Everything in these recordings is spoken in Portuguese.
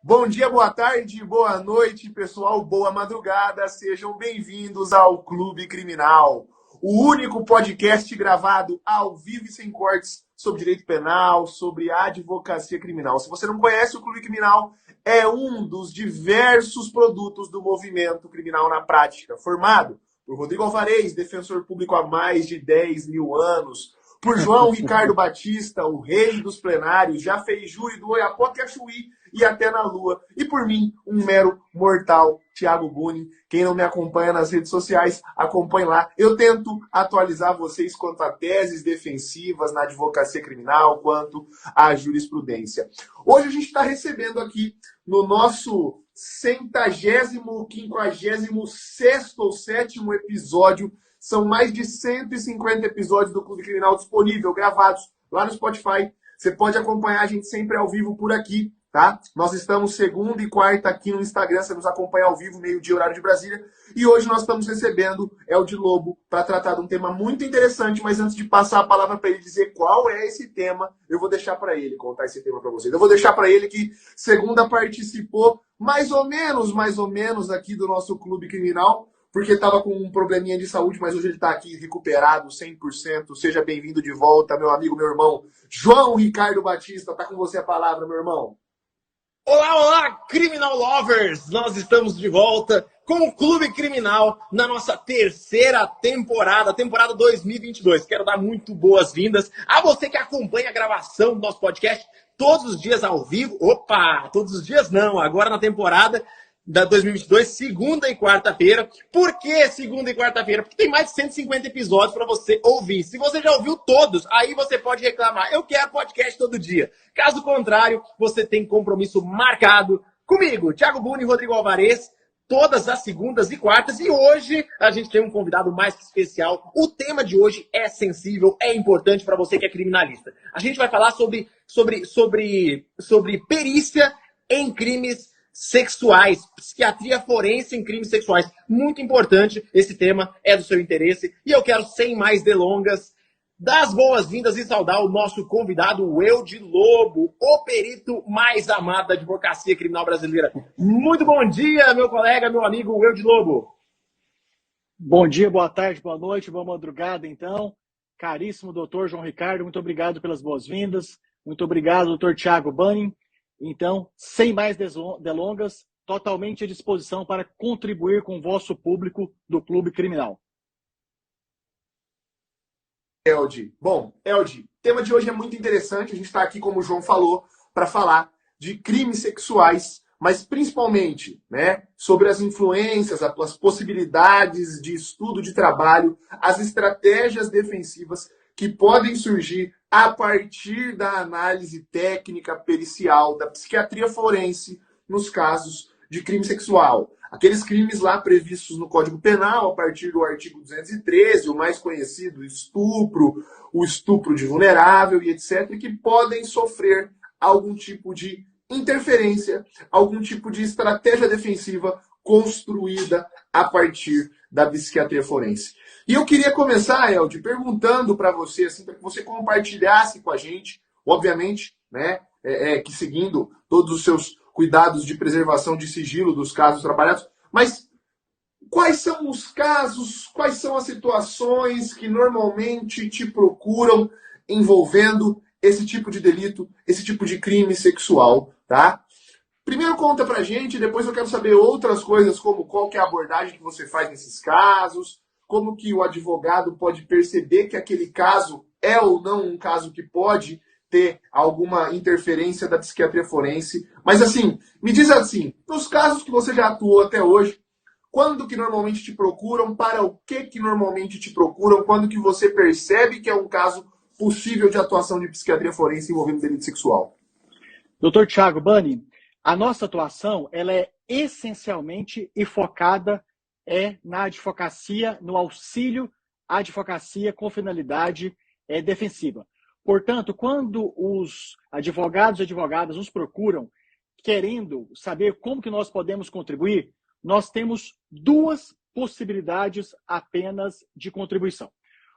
Bom dia, boa tarde, boa noite, pessoal, boa madrugada. Sejam bem-vindos ao Clube Criminal, o único podcast gravado ao vivo e sem cortes sobre direito penal, sobre advocacia criminal. Se você não conhece, o Clube Criminal é um dos diversos produtos do movimento criminal na prática, formado por Rodrigo Alvarez, defensor público há mais de 10 mil anos, por João Ricardo Batista, o rei dos plenários, já fez júri do Oiapoque a Chuí e até na Lua. E por mim, um mero mortal, Thiago Buni. Quem não me acompanha nas redes sociais, acompanhe lá. Eu tento atualizar vocês quanto a teses defensivas na advocacia criminal, quanto à jurisprudência. Hoje a gente está recebendo aqui no nosso 150º, 56º ou 7º episódio. São mais de 150 episódios do Clube Criminal disponível, gravados lá no Spotify. Você pode acompanhar a gente sempre ao vivo por aqui, tá? Nós estamos segunda e quarta aqui no Instagram, você nos acompanha ao vivo, meio-dia, horário de Brasília. E hoje nós estamos recebendo Eldi Lobo para tratar de um tema muito interessante, mas antes de passar a palavra para ele dizer qual é esse tema, eu vou deixar para ele contar esse tema para vocês. Eu vou deixar para ele que segunda participou mais ou menos aqui do nosso Clube Criminal, porque estava com um probleminha de saúde, mas hoje ele está aqui recuperado 100%. Seja bem-vindo de volta, meu amigo, meu irmão. João Ricardo Batista, está com você a palavra, meu irmão. Olá, olá, Criminal Lovers! Nós estamos de volta com o Clube Criminal na nossa terceira temporada, temporada 2022. Quero dar muito boas-vindas a você que acompanha a gravação do nosso podcast todos os dias ao vivo. Opa, todos os dias não, agora na temporada da 2022, segunda e quarta-feira. Por que segunda e quarta-feira? Porque tem mais de 150 episódios para você ouvir. Se você já ouviu todos, aí você pode reclamar. Eu quero podcast todo dia. Caso contrário, você tem compromisso marcado comigo, Thiago Buni e Rodrigo Alvarez, todas as segundas e quartas. E hoje a gente tem um convidado mais que especial. O tema de hoje é sensível, é importante para você que é criminalista. A gente vai falar sobre perícia em crimes sexuais, psiquiatria forense em crimes sexuais. Muito importante, esse tema é do seu interesse. E eu quero, sem mais delongas, dar as boas-vindas e saudar o nosso convidado, o Eldi Lobo, o perito mais amado da advocacia criminal brasileira. Muito bom dia, meu colega, meu amigo Eldi Lobo. Bom dia, boa tarde, boa noite, boa madrugada, então. Caríssimo doutor João Ricardo, muito obrigado pelas boas-vindas. Muito obrigado, doutor Thiago Buni. Então, sem mais delongas, totalmente à disposição para contribuir com o vosso público do Clube Criminal. Eldi. Bom, Eldi, o tema de hoje é muito interessante. A gente está aqui, como o João falou, para falar de crimes sexuais, mas principalmente, né, sobre as influências, as possibilidades de estudo de trabalho, as estratégias defensivas que podem surgir a partir da análise técnica pericial da psiquiatria forense nos casos de crime sexual. Aqueles crimes lá previstos no Código Penal, a partir do artigo 213, o mais conhecido, o estupro de vulnerável e etc., que podem sofrer algum tipo de interferência, algum tipo de estratégia defensiva construída a partir da psiquiatria forense. E eu queria começar, Eldi, perguntando para você, assim, para que você compartilhasse com a gente, obviamente, né, que seguindo todos os seus cuidados de preservação de sigilo dos casos trabalhados, mas quais são os casos, quais são as situações que normalmente te procuram envolvendo esse tipo de delito, esse tipo de crime sexual, tá? Primeiro conta pra gente, depois eu quero saber outras coisas, como qual que é a abordagem que você faz nesses casos, como que o advogado pode perceber que aquele caso é ou não um caso que pode ter alguma interferência da psiquiatria forense. Mas assim, me diz assim, nos casos que você já atuou até hoje, quando que normalmente te procuram, para o que normalmente te procuram, quando que você percebe que é um caso possível de atuação de psiquiatria forense envolvendo delito sexual? Doutor Thiago Buni, a nossa atuação ela é essencialmente e focada na advocacia, no auxílio à advocacia com finalidade defensiva. Portanto, quando os advogados e advogadas nos procuram querendo saber como que nós podemos contribuir, nós temos duas possibilidades apenas de contribuição.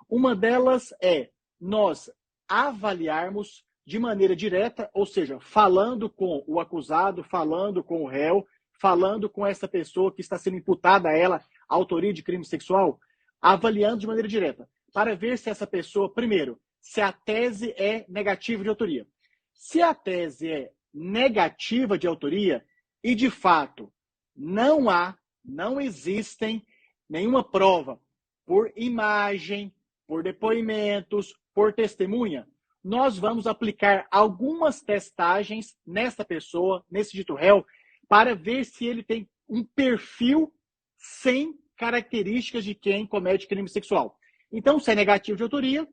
Uma delas é nós avaliarmos de maneira direta, ou seja, falando com o acusado, falando com o réu, falando com essa pessoa que está sendo imputada a ela a autoria de crime sexual, avaliando de maneira direta, para ver se essa pessoa, primeiro, se a tese é negativa de autoria. Se a tese é negativa de autoria, e de fato não existem nenhuma prova por imagem, por depoimentos, por testemunha, nós vamos aplicar algumas testagens nessa pessoa, nesse dito réu, para ver se ele tem um perfil sem características de quem comete crime sexual. Então, se é negativo de autoria,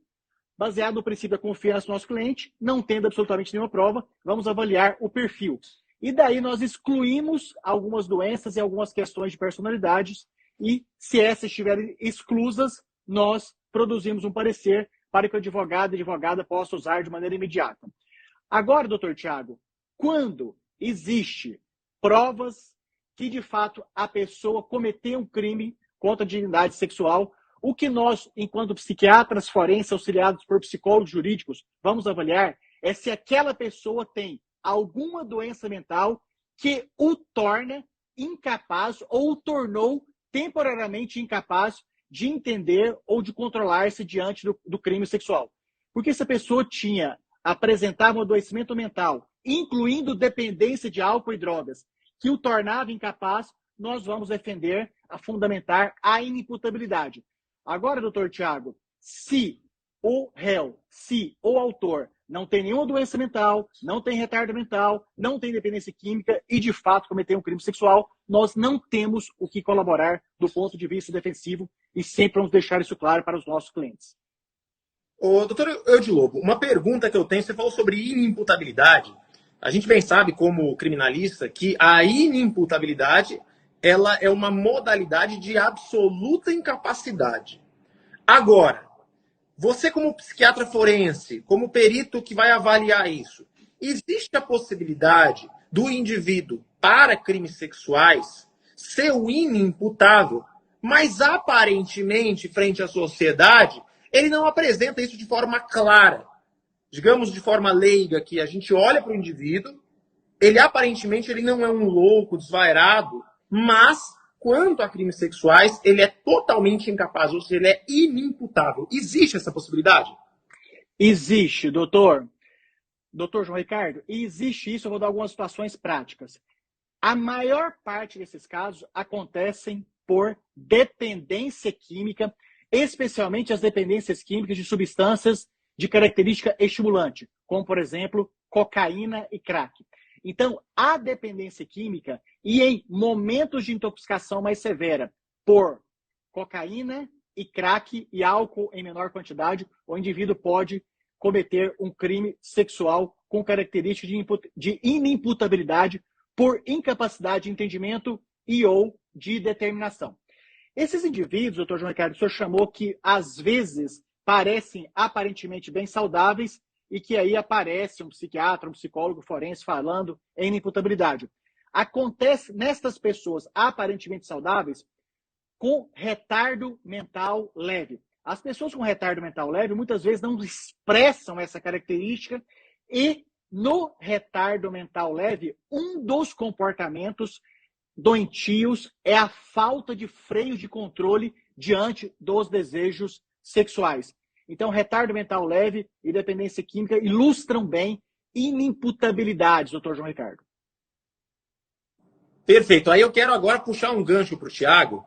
baseado no princípio da confiança do nosso cliente, não tendo absolutamente nenhuma prova, vamos avaliar o perfil. E daí nós excluímos algumas doenças e algumas questões de personalidades, e se essas estiverem exclusas, nós produzimos um parecer para que o advogado e a advogada possam usar de maneira imediata. Agora, doutor Tiago, quando existe provas que, de fato, a pessoa cometeu um crime contra a dignidade sexual, o que nós, enquanto psiquiatras forenses auxiliados por psicólogos jurídicos, vamos avaliar é se aquela pessoa tem alguma doença mental que o torna incapaz ou o tornou temporariamente incapaz de entender ou de controlar-se diante do crime sexual. Porque se a pessoa apresentava um adoecimento mental, incluindo dependência de álcool e drogas, que o tornava incapaz, nós vamos defender a fundamentar a inimputabilidade. Agora, doutor Tiago, se o réu, se o autor não tem nenhuma doença mental, não tem retardo mental, não tem dependência química e, de fato, cometeu um crime sexual, nós não temos o que colaborar do ponto de vista defensivo e sempre vamos deixar isso claro para os nossos clientes. Ô, doutor Eude Lobo, uma pergunta que eu tenho, você falou sobre inimputabilidade. A gente bem sabe, como criminalista, que a inimputabilidade ela é uma modalidade de absoluta incapacidade. Agora, você como psiquiatra forense, como perito que vai avaliar isso, existe a possibilidade do indivíduo, para crimes sexuais, ser o inimputável, mas aparentemente, frente à sociedade, ele não apresenta isso de forma clara. Digamos de forma leiga, que a gente olha para o indivíduo, ele aparentemente ele não é um louco, desvairado, mas quanto a crimes sexuais, ele é totalmente incapaz, ou seja, ele é inimputável. Existe essa possibilidade? Existe, doutor. Doutor João Ricardo, e existe isso, eu vou dar algumas situações práticas. A maior parte desses casos acontecem por dependência química, especialmente as dependências químicas de substâncias de característica estimulante, como, por exemplo, cocaína e crack. Então, a dependência química e em momentos de intoxicação mais severa por cocaína e crack e álcool em menor quantidade, o indivíduo pode cometer um crime sexual com características de inimputabilidade por incapacidade de entendimento e ou de determinação. Esses indivíduos, doutor João Ricardo, o senhor chamou que às vezes parecem aparentemente bem saudáveis e que aí aparece um psiquiatra, um psicólogo forense falando em inimputabilidade. Acontece nestas pessoas aparentemente saudáveis com retardo mental leve. As pessoas com retardo mental leve muitas vezes não expressam essa característica e no retardo mental leve, um dos comportamentos doentios é a falta de freio de controle diante dos desejos sexuais. Então, retardo mental leve e dependência química ilustram bem inimputabilidades, doutor João Ricardo. Perfeito. Aí eu quero agora puxar um gancho para o Tiago,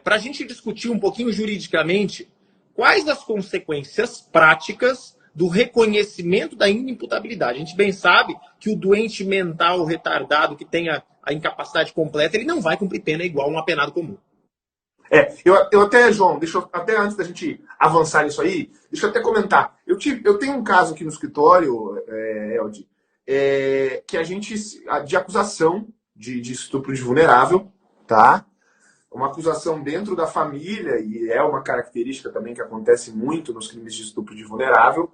para a gente discutir um pouquinho juridicamente quais as consequências práticas do reconhecimento da inimputabilidade. A gente bem sabe que o doente mental retardado que tenha a incapacidade completa, ele não vai cumprir pena igual um apenado comum. Eu até, João, até antes da gente avançar nisso aí, deixa eu até comentar. Eu tenho um caso aqui no escritório, Eldi, que a gente, de acusação de estupro de vulnerável, tá? Uma acusação dentro da família, e é uma característica também que acontece muito nos crimes de estupro de vulnerável,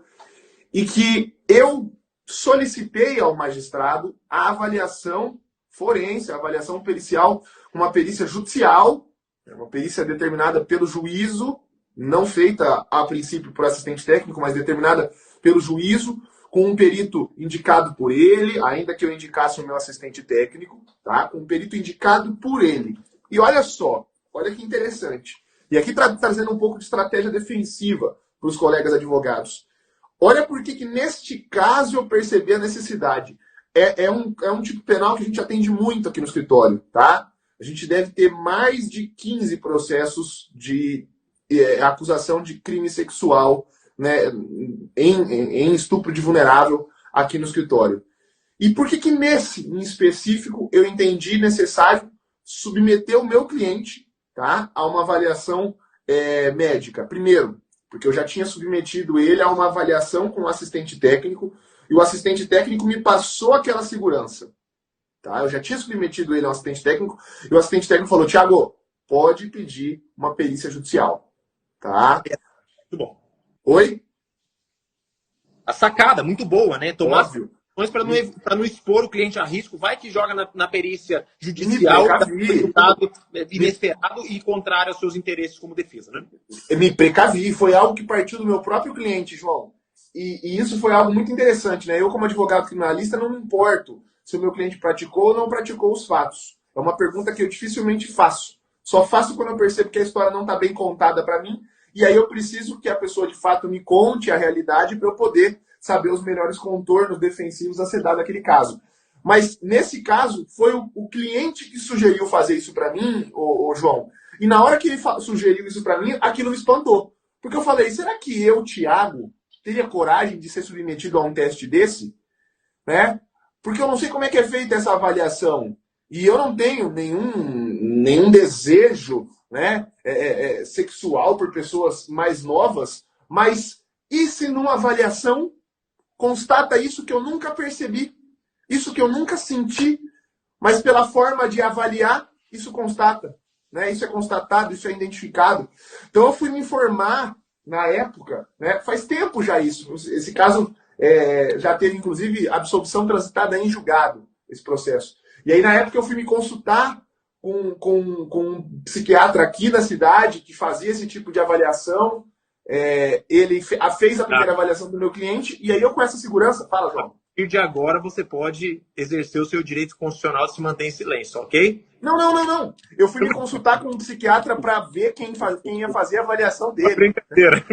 e que eu solicitei ao magistrado a avaliação forense, a avaliação pericial, uma perícia judicial, uma perícia determinada pelo juízo, não feita a princípio por assistente técnico, mas determinada pelo juízo, com um perito indicado por ele, ainda que eu indicasse o meu assistente técnico, tá? Com um perito indicado por ele. E olha só, olha que interessante. E aqui trazendo um pouco de estratégia defensiva para os colegas advogados. Olha por que neste caso eu percebi a necessidade. É um tipo penal que a gente atende muito aqui no escritório, tá? A gente deve ter mais de 15 processos de acusação de crime sexual, né, em estupro de vulnerável aqui no escritório. E por que nesse, em específico, eu entendi necessário submeter o meu cliente, tá, a uma avaliação médica? Primeiro, porque eu já tinha submetido ele a uma avaliação com o assistente técnico, e o assistente técnico me passou aquela segurança. Tá? Eu já tinha submetido ele ao assistente técnico, e o assistente técnico falou: Thiago, pode pedir uma perícia judicial. Tá? Muito bom. Oi? A sacada, muito boa, né? Tomar Óbvio. para não expor o cliente a risco, vai que joga na perícia judicial, resultado inesperado e contrário aos seus interesses como defesa, né? Eu me precavi, foi algo que partiu do meu próprio cliente, João. E isso foi algo muito interessante, né? Eu, como advogado criminalista, não me importo se o meu cliente praticou ou não praticou os fatos. É uma pergunta que eu dificilmente faço. Só faço quando eu percebo que a história não está bem contada para mim, e aí eu preciso que a pessoa de fato me conte a realidade para eu poder saber os melhores contornos defensivos a ser dado naquele caso. Mas, nesse caso, foi o cliente que sugeriu fazer isso para mim, o João. E na hora que ele sugeriu isso para mim, aquilo me espantou. Porque eu falei: será que eu, Thiago, teria coragem de ser submetido a um teste desse? Né? Porque eu não sei como é que é feita essa avaliação. E eu não tenho nenhum desejo, né, sexual por pessoas mais novas. Mas e se numa avaliação constata isso que eu nunca percebi, isso que eu nunca senti, mas pela forma de avaliar, isso constata, né? Isso é constatado, isso é identificado. Então eu fui me informar na época, né? Faz tempo já isso. Esse caso já teve, inclusive, absolvição transitada em julgado, esse processo. E aí, na época, eu fui me consultar com um psiquiatra aqui na cidade que fazia esse tipo de avaliação. Ele fez a primeira avaliação do meu cliente, e aí eu, com essa segurança... Fala, João. A partir de agora, você pode exercer o seu direito constitucional de se manter em silêncio, ok? Não. Eu fui me consultar com um psiquiatra para ver quem ia fazer a avaliação dele. Brincadeira.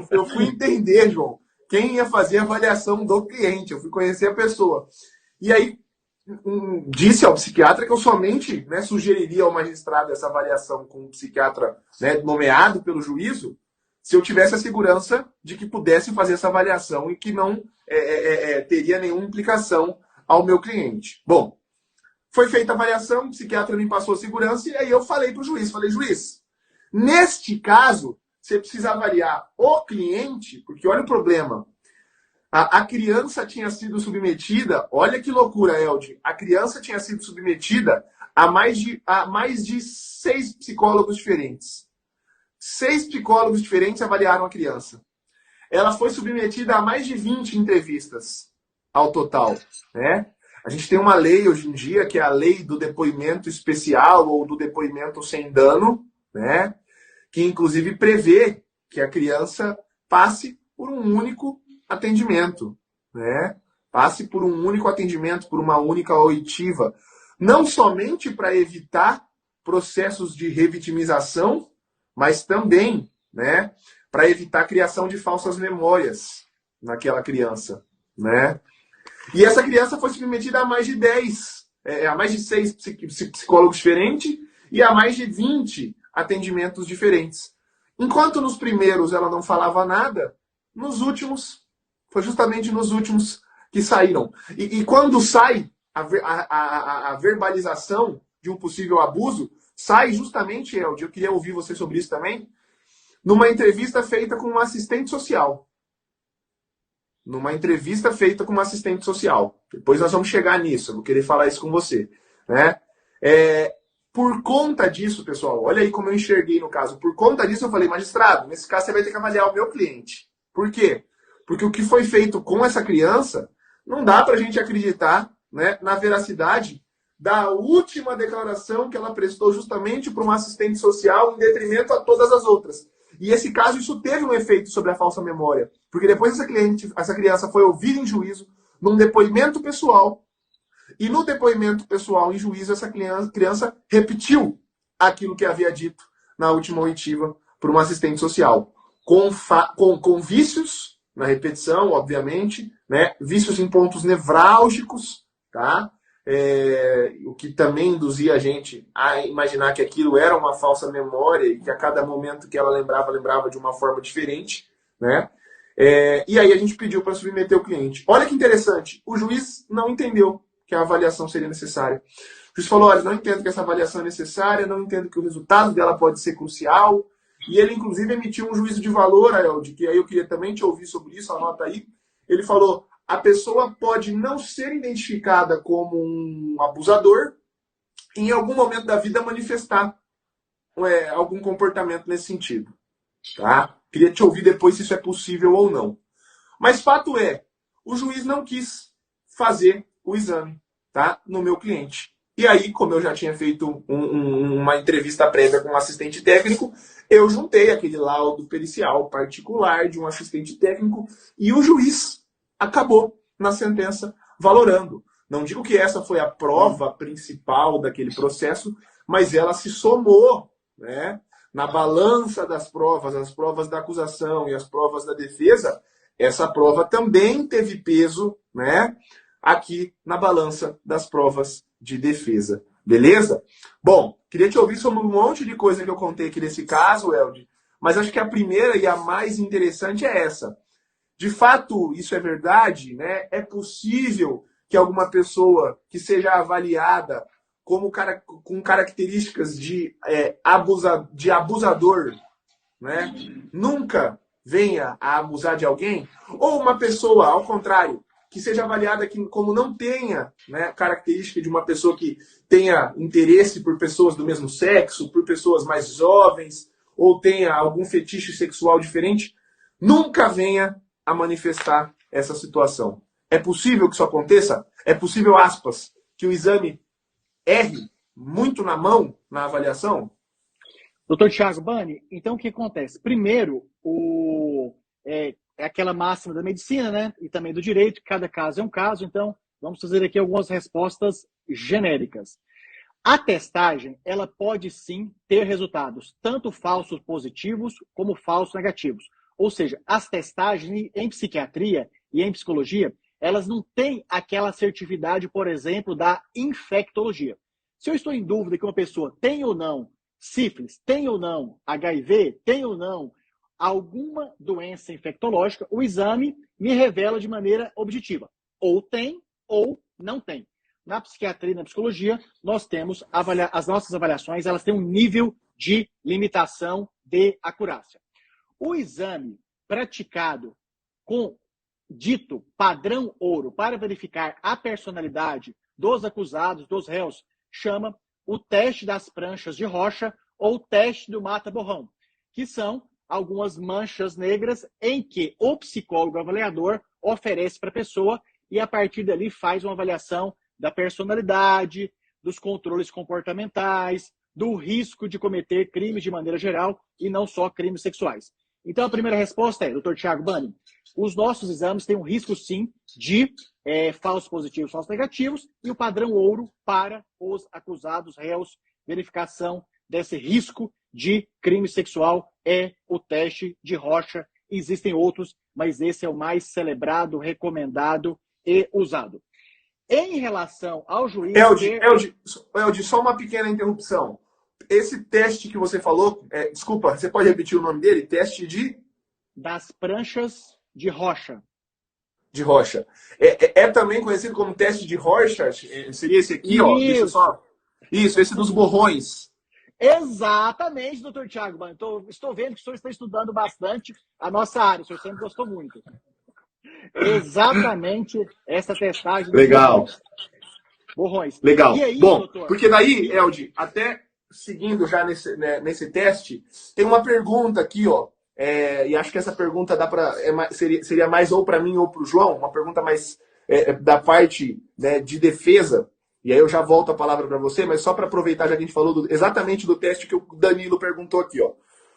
Eu fui entender, João, quem ia fazer a avaliação do cliente. Eu fui conhecer a pessoa. E aí, disse ao psiquiatra que eu somente, né, sugeriria ao magistrado essa avaliação com um psiquiatra, né, nomeado pelo juízo, se eu tivesse a segurança de que pudesse fazer essa avaliação e que não teria nenhuma implicação ao meu cliente. Bom, foi feita a avaliação, o psiquiatra me passou a segurança, e aí eu falei para o juiz, juiz, neste caso, você precisa avaliar o cliente, porque olha o problema, a criança tinha sido submetida, olha que loucura, Eldi, a criança tinha sido submetida a mais de 6 psicólogos diferentes. 6 psicólogos diferentes avaliaram a criança. Ela foi submetida a mais de 20 entrevistas ao total, né? A gente tem uma lei hoje em dia, que é a lei do depoimento especial ou do depoimento sem dano, né? Que inclusive prevê que a criança passe por um único atendimento, né? Passe por um único atendimento, por uma única oitiva. Não somente para evitar processos de revitimização, mas também, né, para evitar a criação de falsas memórias naquela criança, né? E essa criança foi submetida a mais de 6 psicólogos diferentes e a mais de 20 atendimentos diferentes. Enquanto nos primeiros ela não falava nada, foi justamente nos últimos que saíram. E quando sai a verbalização de um possível abuso, sai justamente, Elde, eu queria ouvir você sobre isso também, numa entrevista feita com uma assistente social. Depois nós vamos chegar nisso, eu vou querer falar isso com você, né? Por conta disso, pessoal, olha aí como eu enxerguei no caso. Por conta disso, eu falei: magistrado, nesse caso você vai ter que avaliar o meu cliente. Por quê? Porque o que foi feito com essa criança, não dá pra gente acreditar, né, na veracidade da última declaração que ela prestou justamente para um assistente social em detrimento a todas as outras. E esse caso, isso teve um efeito sobre a falsa memória. Porque depois essa criança foi ouvida em juízo, num depoimento pessoal, e no depoimento pessoal em juízo, essa criança repetiu aquilo que havia dito na última oitiva por um assistente social. Com vícios na repetição, obviamente, né? Vícios em pontos nevrálgicos, tá? O que também induzia a gente a imaginar que aquilo era uma falsa memória e que a cada momento que ela lembrava de uma forma diferente, né? E aí a gente pediu para submeter o cliente. Olha que interessante, o juiz não entendeu que a avaliação seria necessária. O juiz falou, olha, não entendo que essa avaliação é necessária, não entendo que o resultado dela pode ser crucial, e ele inclusive emitiu um juízo de valor, Aelde, que aí eu queria também te ouvir sobre isso, anota aí. Ele falou, a pessoa pode não ser identificada como um abusador e em algum momento da vida manifestar algum comportamento nesse sentido. Tá? Queria te ouvir depois se isso é possível ou não. Mas fato é, o juiz não quis fazer o exame, tá? No meu cliente. E aí, como eu já tinha feito uma entrevista prévia com um assistente técnico, eu juntei aquele laudo pericial particular de um assistente técnico e o juiz acabou na sentença valorando. Não digo que essa foi a prova principal daquele processo, mas ela se somou, né, na balança das provas, as provas da acusação e as provas da defesa. Essa prova também teve peso, né, aqui na balança das provas de defesa. Beleza? Bom, queria te ouvir sobre um monte de coisa que eu contei aqui nesse caso, Elde, mas acho que a primeira e a mais interessante é essa. De fato, isso é verdade, né? É possível que alguma pessoa que seja avaliada com características de abusador, né, nunca venha a abusar de alguém? Ou uma pessoa, ao contrário, que seja avaliada como não tenha, né, característica de uma pessoa que tenha interesse por pessoas do mesmo sexo, por pessoas mais jovens, ou tenha algum fetiche sexual diferente, nunca venha a manifestar essa situação. É possível que isso aconteça? É possível, aspas, que o exame erre muito na mão na avaliação? Doutor Thiago Bani, então o que acontece? Primeiro, é aquela máxima da medicina, né? E também do direito, cada caso é um caso, então vamos fazer aqui algumas respostas genéricas. A testagem, ela pode sim ter resultados, tanto falsos positivos como falsos negativos. Ou seja, as testagens em psiquiatria e em psicologia, elas não têm aquela assertividade, por exemplo, da infectologia. Se eu estou em dúvida que uma pessoa tem ou não sífilis, tem ou não HIV, tem ou não alguma doença infectológica, o exame me revela de maneira objetiva. Ou tem ou não tem. Na psiquiatria e na psicologia, nós temos as nossas avaliações, elas têm um nível de limitação de acurácia. O exame praticado com dito padrão ouro para verificar a personalidade dos acusados, dos réus, chama o teste das pranchas de Rocha ou teste do mata-borrão, que são algumas manchas negras em que o psicólogo avaliador oferece para a pessoa e a partir dali faz uma avaliação da personalidade, dos controles comportamentais, do risco de cometer crimes de maneira geral e não só crimes sexuais. Então, a primeira resposta é, doutor Thiago Bani, os nossos exames têm um risco, sim, de falsos positivos, falsos negativos, e o padrão ouro para os acusados, réus, verificação desse risco de crime sexual é o teste de Rocha. Existem outros, mas esse é o mais celebrado, recomendado e usado. Em relação ao juiz... Elde, só uma pequena interrupção. Esse teste que você falou, desculpa, você pode repetir o nome dele? Teste de... Das pranchas de Rocha. De Rocha. É também conhecido como teste de Rorschach? Seria esse aqui, ó. Deixa eu só... Isso, esse dos borrões. Exatamente, doutor Thiago. Estou vendo que o senhor está estudando bastante a nossa área. O senhor sempre gostou muito. Exatamente essa testagem. Legal. Borrões. Legal. E aí, bom, doutor? Porque daí, Elde, até seguindo já nesse teste, tem uma pergunta aqui, ó. E acho que essa pergunta seria mais ou para mim ou para o João, uma pergunta mais da parte, né, de defesa. E aí eu já volto a palavra para você, mas só para aproveitar, já que a gente falou exatamente do teste que o Danilo perguntou aqui, ó.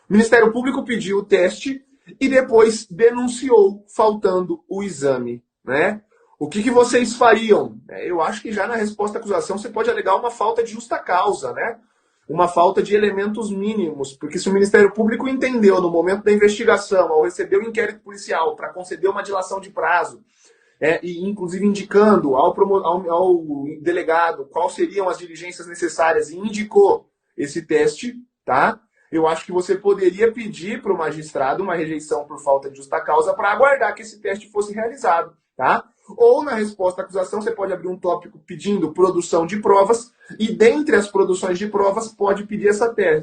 O Ministério Público pediu o teste e depois denunciou faltando o exame, né? O que vocês fariam? Eu acho que já na resposta à acusação você pode alegar uma falta de justa causa, né? Uma falta de elementos mínimos, porque se o Ministério Público entendeu no momento da investigação, ao receber o inquérito policial para conceder uma dilação de prazo, e inclusive indicando ao delegado quais seriam as diligências necessárias e indicou esse teste, tá? Eu acho que você poderia pedir para o magistrado uma rejeição por falta de justa causa para aguardar que esse teste fosse realizado, tá? Ou na resposta à acusação você pode abrir um tópico pedindo produção de provas e dentre as produções de provas pode pedir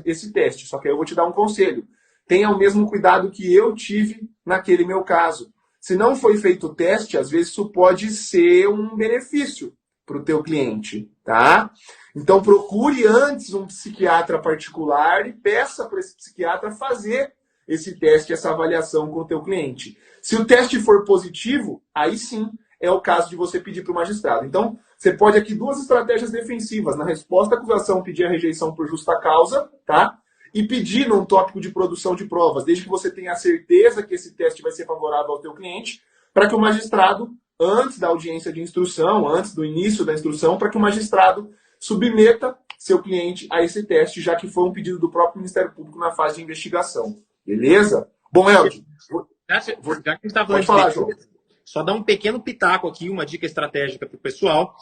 esse teste. Só que aí eu vou te dar um conselho. Tenha o mesmo cuidado que eu tive naquele meu caso. Se não foi feito o teste, às vezes isso pode ser um benefício para o teu cliente, tá? Então procure antes um psiquiatra particular e peça para esse psiquiatra fazer esse teste, essa avaliação com o teu cliente. Se o teste for positivo, aí sim é o caso de você pedir para o magistrado. Então, você pode aqui duas estratégias defensivas. Na resposta à acusação, pedir a rejeição por justa causa, tá? E pedir num tópico de produção de provas, desde que você tenha a certeza que esse teste vai ser favorável ao teu cliente, para que o magistrado, antes da audiência de instrução, antes do início da instrução, para que o magistrado submeta seu cliente a esse teste, já que foi um pedido do próprio Ministério Público na fase de investigação. Beleza? Bom, Elton, já que a gente está falando pode falar, João. Só dar um pequeno pitaco aqui, uma dica estratégica para o pessoal.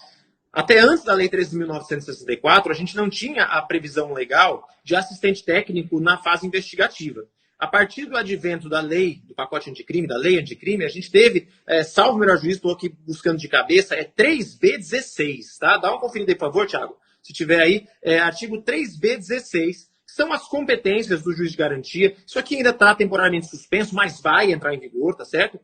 Até antes da Lei 13.964, a gente não tinha a previsão legal de assistente técnico na fase investigativa. A partir do advento da lei, do pacote anticrime, da lei anticrime, a gente teve, salvo o melhor juízo, estou aqui buscando de cabeça, 3B16, tá? Dá uma conferida aí, por favor, Thiago. Se tiver aí, artigo 3B16, são as competências do juiz de garantia. Isso aqui ainda está temporariamente suspenso, mas vai entrar em vigor, tá certo?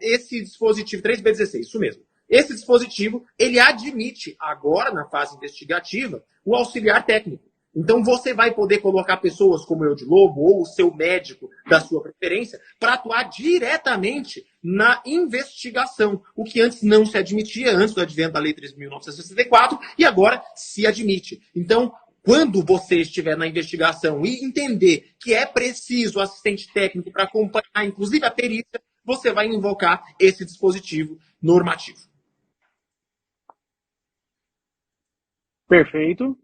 Esse dispositivo, 3B16, isso mesmo. Esse dispositivo, ele admite, agora na fase investigativa, o auxiliar técnico. Então você vai poder colocar pessoas como eu de Lobo ou o seu médico da sua preferência para atuar diretamente na investigação, o que antes não se admitia, antes do advento da Lei 3.964, e agora se admite. Então, quando você estiver na investigação e entender que é preciso assistente técnico para acompanhar, inclusive a perícia, você vai invocar esse dispositivo normativo. Perfeito.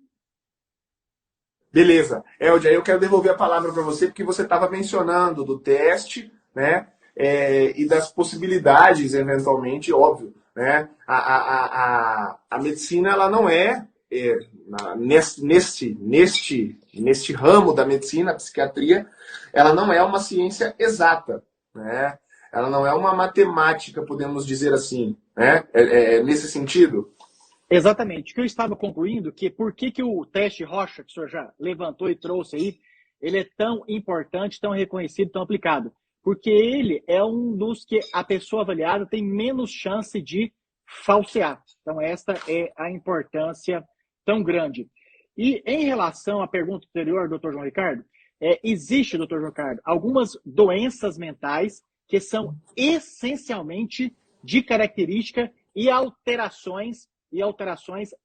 Beleza. Eldia, eu quero devolver a palavra para você, porque você estava mencionando do teste, né? E das possibilidades, eventualmente, óbvio, né? A medicina, ela não neste ramo da medicina, a psiquiatria, ela não é uma ciência exata, né? Ela não é uma matemática, podemos dizer assim, né? Nesse sentido? Exatamente. O que eu estava concluindo, que por que o teste Rocha, que o senhor já levantou e trouxe aí, ele é tão importante, tão reconhecido, tão aplicado? Porque ele é um dos que a pessoa avaliada tem menos chance de falsear. Então, esta é a importância tão grande. E em relação à pergunta anterior, doutor João Ricardo, existe, doutor João Ricardo, algumas doenças mentais que são essencialmente de característica e alterações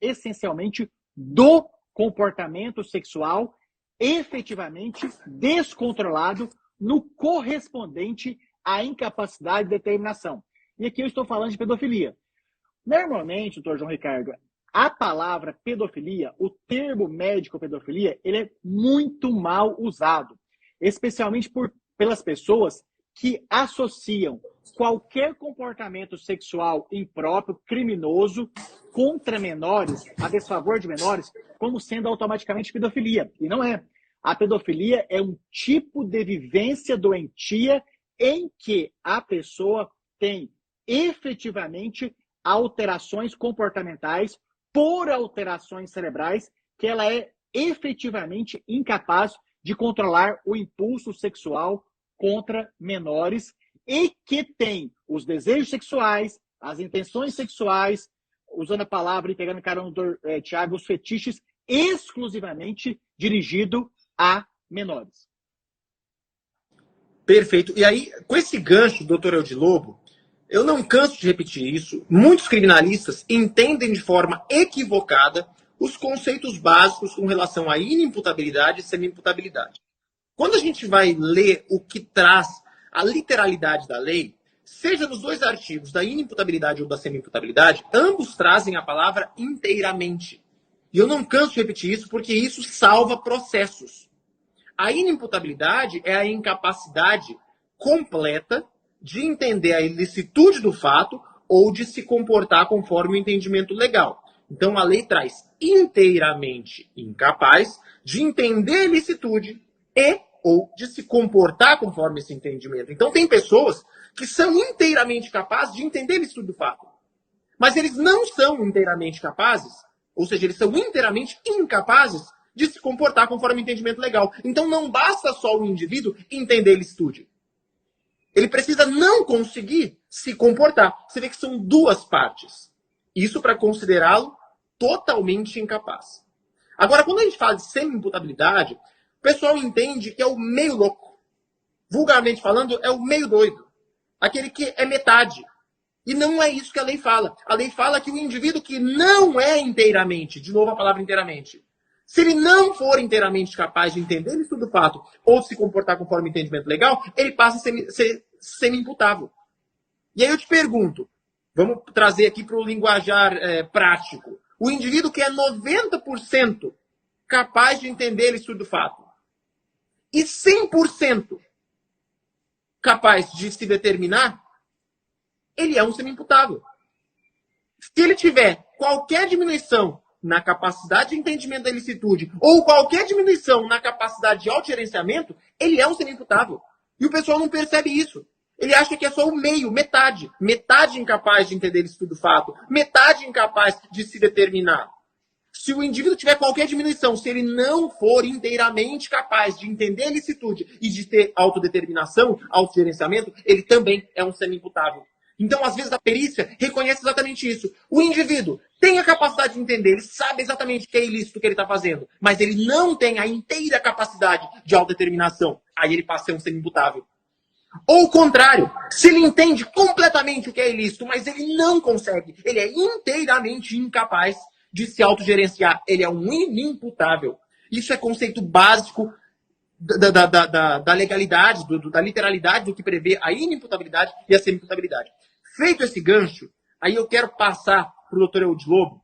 essencialmente do comportamento sexual efetivamente descontrolado no correspondente à incapacidade de determinação. E aqui eu estou falando de pedofilia. Normalmente, doutor João Ricardo, a palavra pedofilia, o termo médico pedofilia, ele é muito mal usado, especialmente pelas pessoas que associam qualquer comportamento sexual impróprio, criminoso, contra menores, a desfavor de menores, como sendo automaticamente pedofilia. E não é. A pedofilia é um tipo de vivência doentia em que a pessoa tem efetivamente alterações comportamentais por alterações cerebrais que ela é efetivamente incapaz de controlar o impulso sexual contra menores e que tem os desejos sexuais, as intenções sexuais, usando a palavra e pegando carona do Thiago, os fetiches exclusivamente dirigido a menores. Perfeito. E aí, com esse gancho, doutor Eldi Lobo, eu não canso de repetir isso, muitos criminalistas entendem de forma equivocada os conceitos básicos com relação à inimputabilidade e semi-imputabilidade. Quando a gente vai ler o que traz a literalidade da lei, seja nos dois artigos da inimputabilidade ou da semi-imputabilidade, ambos trazem a palavra inteiramente. E eu não canso de repetir isso porque isso salva processos. A inimputabilidade é a incapacidade completa de entender a ilicitude do fato ou de se comportar conforme o entendimento legal. Então a lei traz inteiramente incapaz de entender a ilicitude e ou de se comportar conforme esse entendimento. Então tem pessoas que são inteiramente capazes de entender a ilicitude do fato. Mas eles não são inteiramente capazes, ou seja, eles são inteiramente incapazes de se comportar conforme o entendimento legal. Então não basta só o indivíduo entender a ilicitude. Ele precisa não conseguir se comportar. Você vê que são duas partes. Isso para considerá-lo totalmente incapaz. Agora, quando a gente fala de semi-imputabilidade, o pessoal entende que é o meio louco. Vulgarmente falando, é o meio doido. Aquele que é metade. E não é isso que a lei fala. A lei fala que o indivíduo que não é inteiramente, de novo a palavra inteiramente, se ele não for inteiramente capaz de entender isso do fato ou de se comportar conforme o entendimento legal, ele passa a ser semi-imputável. E aí eu te pergunto, vamos trazer aqui para o linguajar prático. O indivíduo que é 90% capaz de entender isso do fato e 100% capaz de se determinar, ele é um semi-imputável. Se ele tiver qualquer diminuição na capacidade de entendimento da ilicitude ou qualquer diminuição na capacidade de autogerenciamento, ele é um semi-imputável. E o pessoal não percebe isso. Ele acha que é só o meio, metade. Metade incapaz de entender isso do fato. Metade incapaz de se determinar. Se o indivíduo tiver qualquer diminuição, se ele não for inteiramente capaz de entender a ilicitude e de ter autodeterminação, autogerenciamento, ele também é um semi-imputável. Então, às vezes, a perícia reconhece exatamente isso. O indivíduo tem a capacidade de entender, ele sabe exatamente o que é ilícito que ele está fazendo, mas ele não tem a inteira capacidade de autodeterminação. Aí ele passa a ser um semi-imputável. Ou o contrário, se ele entende completamente o que é ilícito, mas ele não consegue, ele é inteiramente incapaz de se autogerenciar, ele é um inimputável. Isso é conceito básico da legalidade, da literalidade do que prevê a inimputabilidade e a semi-imputabilidade. Feito esse gancho, aí eu quero passar para o doutor Eudes Lobo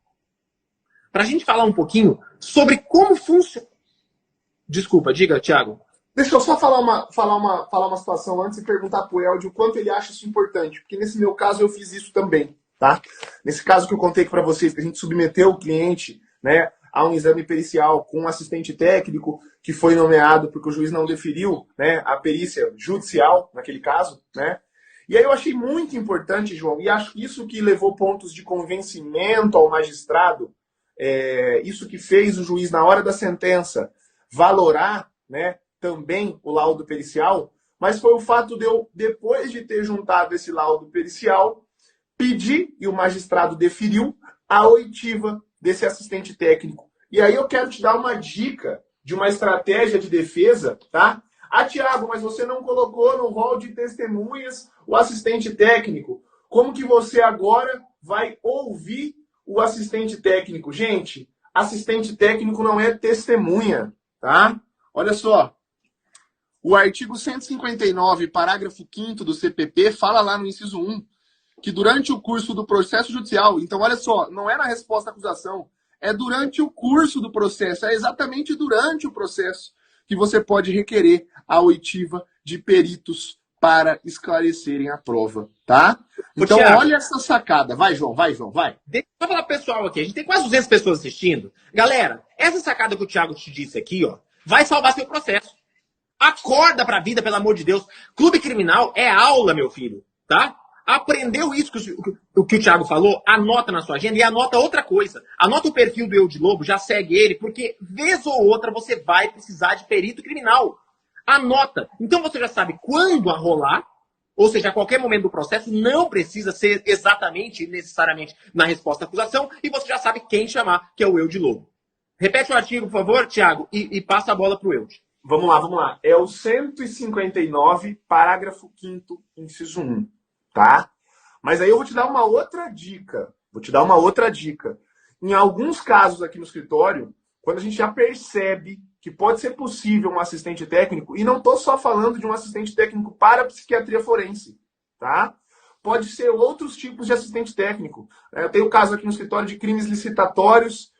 para a gente falar um pouquinho sobre como funciona. Desculpa, diga, Thiago. Deixa eu só falar uma situação antes e perguntar para o Eudes o quanto ele acha isso importante, porque nesse meu caso eu fiz isso também, tá? Nesse caso que eu contei para vocês, que a gente submeteu o cliente, né, a um exame pericial com um assistente técnico que foi nomeado porque o juiz não deferiu, né, a perícia judicial, naquele caso, né? E aí eu achei muito importante, João, e acho isso que levou pontos de convencimento ao magistrado, isso que fez o juiz, na hora da sentença, valorar, né, também o laudo pericial, mas foi o fato de eu, depois de ter juntado esse laudo pericial, pedir, e o magistrado deferiu, a oitiva desse assistente técnico. E aí eu quero te dar uma dica de uma estratégia de defesa, tá? Ah, Thiago, mas você não colocou no rol de testemunhas o assistente técnico. Como que você agora vai ouvir o assistente técnico? Gente, assistente técnico não é testemunha, tá? Olha só. O artigo 159, parágrafo 5º do CPP, fala lá no inciso 1, que durante o curso do processo judicial, então olha só, não é na resposta à acusação, é durante o curso do processo, é exatamente durante o processo que você pode requerer a oitiva de peritos para esclarecerem a prova, tá? Então, Thiago, olha essa sacada. Vai, João, vai. Deixa eu falar pro pessoal aqui, a gente tem quase 200 pessoas assistindo. Galera, essa sacada que o Thiago te disse aqui, ó, vai salvar seu processo. Acorda pra vida, pelo amor de Deus. Clube criminal é aula, meu filho, tá? Aprendeu isso que o Thiago falou? Anota na sua agenda e anota outra coisa. Anota o perfil do Eudes Lobo, já segue ele, porque vez ou outra você vai precisar de perito criminal. Anota. Então você já sabe quando arrolar, ou seja, a qualquer momento do processo, não precisa ser exatamente, necessariamente, na resposta à acusação, e você já sabe quem chamar, que é o Eudes Lobo. Repete o artigo, por favor, Thiago, e passa a bola pro Eudes. Vamos lá. É o 159, parágrafo 5º, inciso 1. Tá? Mas aí eu vou te dar uma outra dica. Em alguns casos aqui no escritório, quando a gente já percebe que pode ser possível um assistente técnico, e não estou só falando de um assistente técnico para a psiquiatria forense, tá? Pode ser outros tipos de assistente técnico. Eu tenho caso aqui no escritório de crimes licitatórios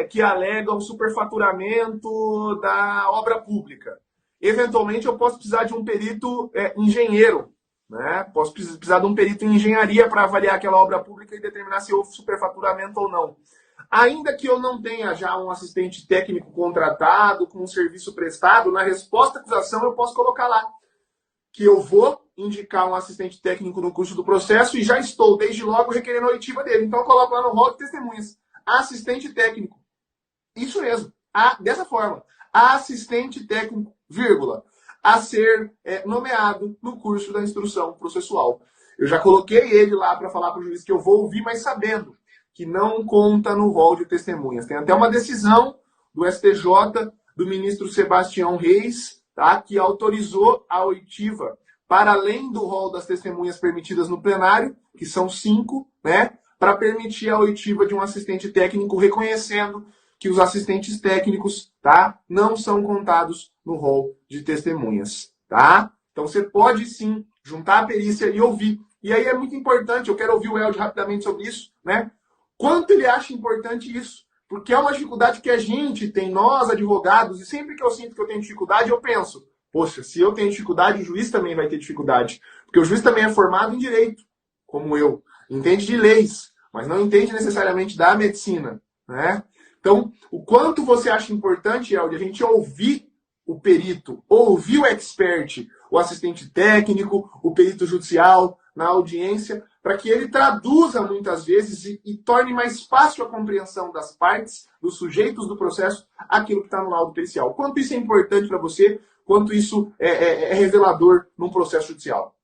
que alegam superfaturamento da obra pública. Eventualmente, eu posso precisar de um perito engenheiro, né? Posso precisar de um perito em engenharia para avaliar aquela obra pública e determinar se houve superfaturamento ou não. Ainda que eu não tenha já um assistente técnico contratado, com um serviço prestado, na resposta à acusação eu posso colocar lá que eu vou indicar um assistente técnico no curso do processo e já estou, desde logo, requerendo a oitiva dele. Então eu coloco lá no rol de testemunhas, assistente técnico. Isso mesmo, dessa forma, assistente técnico, vírgula, a ser nomeado no curso da instrução processual. Eu já coloquei ele lá para falar para o juiz que eu vou ouvir, mas sabendo que não conta no rol de testemunhas. Tem até uma decisão do STJ, do ministro Sebastião Reis, tá, que autorizou a oitiva para além do rol das testemunhas permitidas no plenário, que são 5, né, para permitir a oitiva de um assistente técnico, reconhecendo que os assistentes técnicos, tá, não são contados no rol de testemunhas, tá? Então você pode sim juntar a perícia e ouvir. E aí é muito importante, eu quero ouvir o Elde rapidamente sobre isso, né? Quanto ele acha importante isso? Porque é uma dificuldade que a gente tem, nós advogados, e sempre que eu sinto que eu tenho dificuldade, eu penso, poxa, se eu tenho dificuldade, o juiz também vai ter dificuldade. Porque o juiz também é formado em direito, como eu. Entende de leis, mas não entende necessariamente da medicina, né? Então, o quanto você acha importante, Elde, a gente ouvir o perito, ouvir o expert, o assistente técnico, o perito judicial na audiência, para que ele traduza muitas vezes e torne mais fácil a compreensão das partes, dos sujeitos do processo, aquilo que está no laudo pericial. Quanto isso é importante para você, quanto isso é revelador num processo judicial.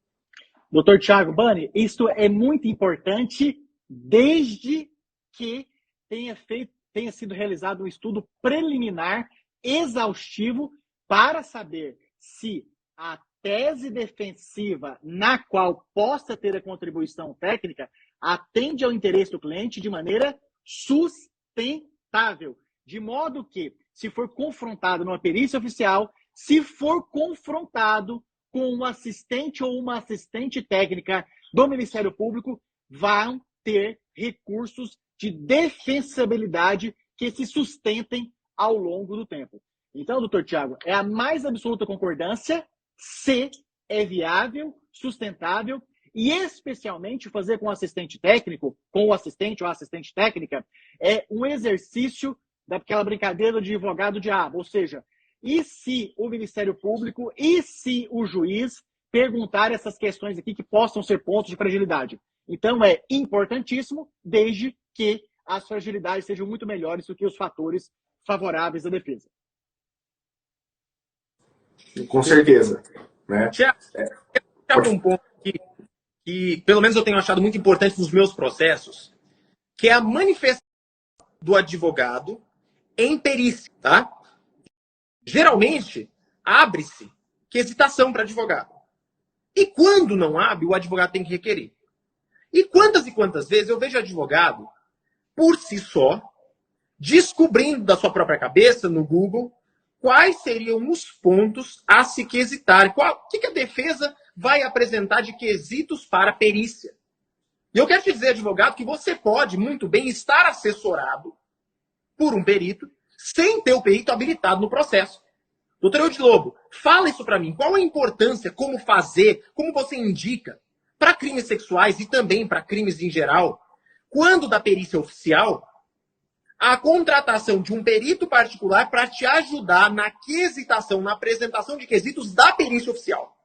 Doutor Thiago Bani, isso é muito importante desde que tenha sido realizado um estudo preliminar exaustivo para saber se a tese defensiva na qual possa ter a contribuição técnica atende ao interesse do cliente de maneira sustentável. De modo que, se for confrontado numa perícia oficial, se for confrontado com um assistente ou uma assistente técnica do Ministério Público, vão ter recursos de defensibilidade que se sustentem ao longo do tempo. Então, doutor Thiago, é a mais absoluta concordância se é viável, sustentável e especialmente fazer com o assistente técnico, com o assistente ou a assistente técnica, é um exercício daquela brincadeira de advogado diabo, ou seja, e se o Ministério Público e se o juiz perguntar essas questões aqui que possam ser pontos de fragilidade. Então, é importantíssimo, desde que as fragilidades sejam muito melhores do que os fatores favoráveis à defesa. Com certeza. Né? Tiago, um ponto aqui que, pelo menos, eu tenho achado muito importante nos meus processos, que é a manifestação do advogado em perícia, tá? Geralmente, abre-se quesitação para advogado. E quando não abre, o advogado tem que requerer. E quantas vezes eu vejo advogado, por si só, descobrindo da sua própria cabeça, no Google, quais seriam os pontos a se quesitar. O que a defesa vai apresentar de quesitos para a perícia? E eu quero te dizer, advogado, que você pode muito bem estar assessorado por um perito sem ter o perito habilitado no processo. Doutor Eudes Lobo, fala isso para mim. Qual a importância, como fazer, como você indica para crimes sexuais e também para crimes em geral, quando da perícia oficial, a contratação de um perito particular para te ajudar na quesitação, na apresentação de quesitos da perícia oficial?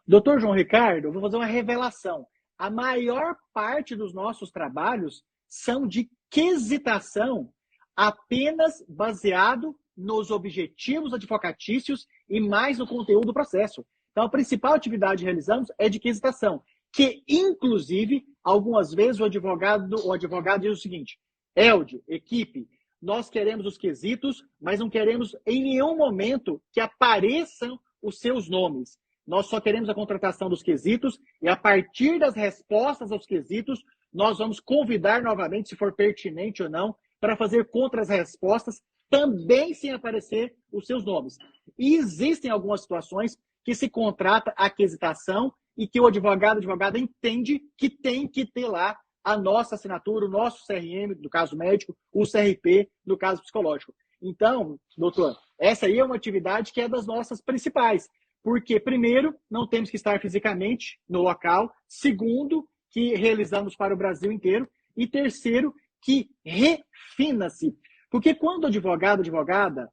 Doutor João Ricardo, eu vou fazer uma revelação. A maior parte dos nossos trabalhos são de quesitação apenas baseado nos objetivos advocatícios e mais no conteúdo do processo. Então, a principal atividade que realizamos é de quesitação, que, inclusive, algumas vezes o advogado diz o seguinte: Elde, equipe, nós queremos os quesitos, mas não queremos em nenhum momento que apareçam os seus nomes. Nós só queremos a contratação dos quesitos e, a partir das respostas aos quesitos, nós vamos convidar novamente, se for pertinente ou não, para fazer contra as respostas também sem aparecer os seus nomes. E existem algumas situações que se contrata a aquisitação e que o advogado, a advogada entende que tem que ter lá a nossa assinatura, o nosso CRM, no caso médico, o CRP, no caso psicológico. Então, doutor, essa aí é uma atividade que é das nossas principais. Porque, primeiro, não temos que estar fisicamente no local. Segundo, que realizamos para o Brasil inteiro. E terceiro, que refina-se. Porque quando o advogado, advogada,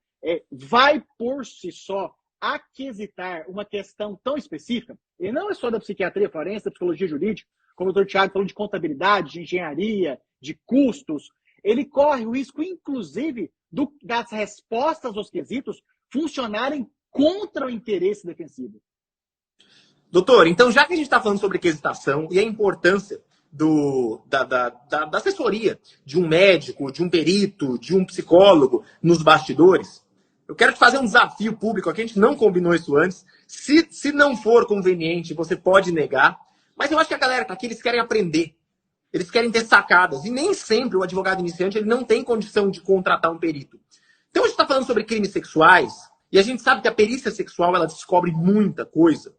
vai por si só aquisitar uma questão tão específica, e não é só da psiquiatria forense, da psicologia jurídica, como o doutor Tiago falou de contabilidade, de engenharia, de custos, ele corre o risco, inclusive, das respostas aos quesitos funcionarem contra o interesse defensivo. Doutor, então já que a gente está falando sobre quesitação e a importância da assessoria de um médico, de um perito, de um psicólogo nos bastidores, eu quero te fazer um desafio público aqui, a gente não combinou isso antes. Se não for conveniente, você pode negar, mas eu acho que a galera tá aqui, eles querem aprender, eles querem ter sacadas, e nem sempre o advogado iniciante ele não tem condição de contratar um perito. Então a gente está falando sobre crimes sexuais, e a gente sabe que a perícia sexual ela descobre muita coisa.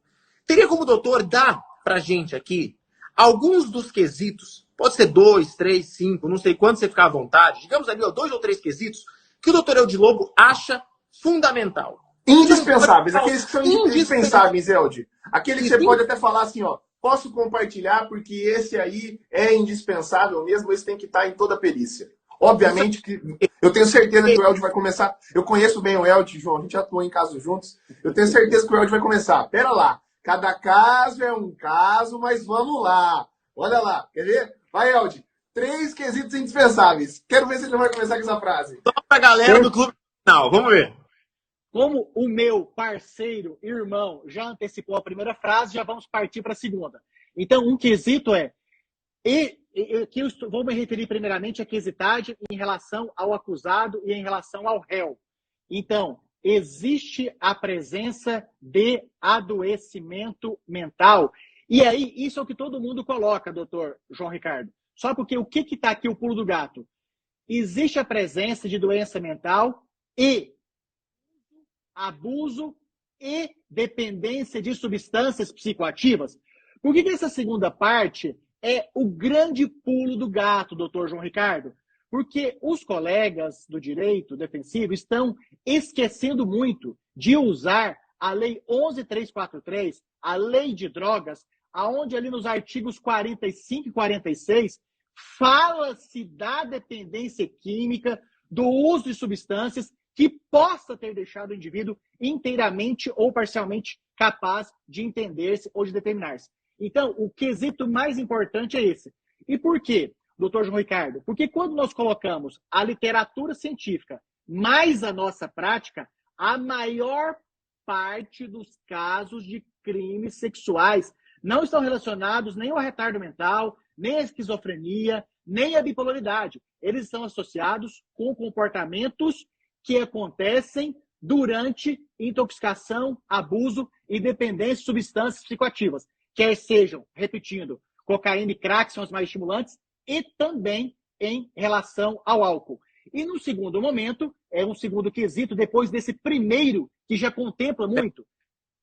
Teria como o doutor dar pra gente aqui alguns dos quesitos, pode ser 2, 3, 5, não sei quanto você ficar à vontade, digamos ali, 2 ou 3 quesitos, que o doutor Eldi Lobo acha fundamental. Indispensáveis, aqueles que são indispensáveis, Eldi. Aquele que você pode até falar assim, ó, posso compartilhar porque esse aí é indispensável mesmo, esse tem que estar em toda a perícia. Obviamente que eu tenho certeza que o Eldi vai começar. Eu conheço bem o Eldi, João, a gente atuou em casos juntos. Eu tenho certeza que o Eldi vai começar. Pera lá, cada caso é um caso, mas vamos lá. Olha lá, quer ver? Vai, Eldi. 3 quesitos indispensáveis. Quero ver se ele vai começar com essa frase. Só pra galera do Clube Criminal, vamos ver. Como o meu parceiro, irmão, já antecipou a primeira frase, já vamos partir para a segunda. Então, um quesito é... que eu vou me referir primeiramente à quesitagem em relação ao acusado e em relação ao réu. Então, existe a presença de adoecimento mental. E aí, isso é o que todo mundo coloca, doutor João Ricardo. Só porque o que está aqui o pulo do gato? Existe a presença de doença mental e abuso e dependência de substâncias psicoativas. Por que essa segunda parte é o grande pulo do gato, doutor João Ricardo? Porque os colegas do direito defensivo estão esquecendo muito de usar a Lei 11.343, a Lei de Drogas, aonde ali nos artigos 45 e 46 fala-se da dependência química, do uso de substâncias que possa ter deixado o indivíduo inteiramente ou parcialmente capaz de entender-se ou de determinar-se. Então, o quesito mais importante é esse. E por quê, doutor João Ricardo? Porque quando nós colocamos a literatura científica mais a nossa prática, a maior parte dos casos de crimes sexuais não estão relacionados nem ao retardo mental, nem à esquizofrenia, nem à bipolaridade. Eles estão associados com comportamentos que acontecem durante intoxicação, abuso e dependência de substâncias psicoativas. Quer sejam, repetindo, cocaína e crack são os mais estimulantes, e também em relação ao álcool. E no segundo momento, é um segundo quesito, depois desse primeiro, que já contempla muito.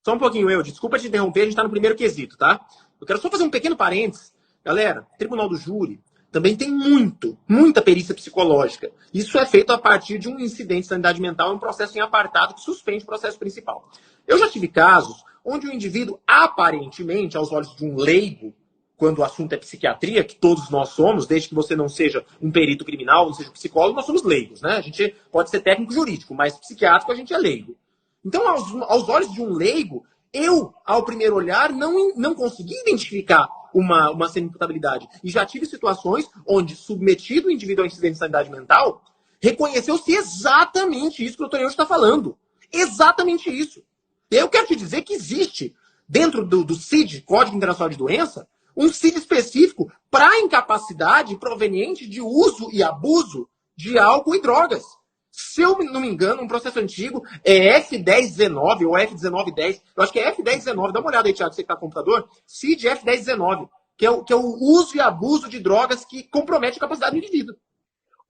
Só um pouquinho, eu. Desculpa te interromper, a gente está no primeiro quesito, tá? Eu quero só fazer um pequeno parênteses. Galera, Tribunal do Júri também tem muita perícia psicológica. Isso é feito a partir de um incidente de sanidade mental, um processo em apartado que suspende o processo principal. Eu já tive casos onde o indivíduo, aparentemente, aos olhos de um leigo, quando o assunto é psiquiatria, que todos nós somos, desde que você não seja um perito criminal, não seja um psicólogo, nós somos leigos, né? A gente pode ser técnico jurídico, mas psiquiátrico a gente é leigo. Então, aos olhos de um leigo, eu, ao primeiro olhar, não consegui identificar uma semi-imputabilidade. E já tive situações onde, submetido o indivíduo ao incidente de sanidade mental, reconheceu-se exatamente isso que o doutor Eudes está falando. Exatamente isso. E eu quero te dizer que existe, dentro do CID, Código Internacional de Doença, um CID específico para incapacidade proveniente de uso e abuso de álcool e drogas. Se eu não me engano, um processo antigo é F1019 ou F1910. Eu acho que é F1019. Dá uma olhada aí, Thiago, você que está no computador. CID F1019, que é o uso e abuso de drogas que compromete a capacidade do indivíduo.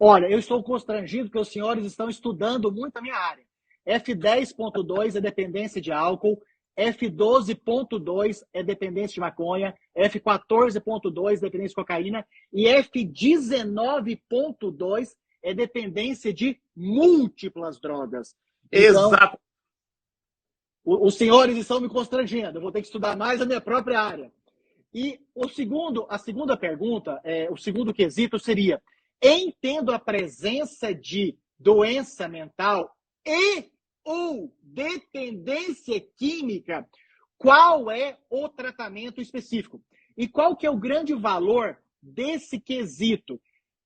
Olha, eu estou constrangido porque os senhores estão estudando muito a minha área. F10.2 é dependência de álcool, F12.2 é dependência de maconha, F14.2 dependência de cocaína e F19.2 é dependência de múltiplas drogas. Então, Exato. os senhores estão me constrangendo, eu vou ter que estudar mais a minha própria área. E a segunda pergunta, o segundo quesito seria, entendo a presença de doença mental e ou dependência química, qual é o tratamento específico? E qual que é o grande valor desse quesito?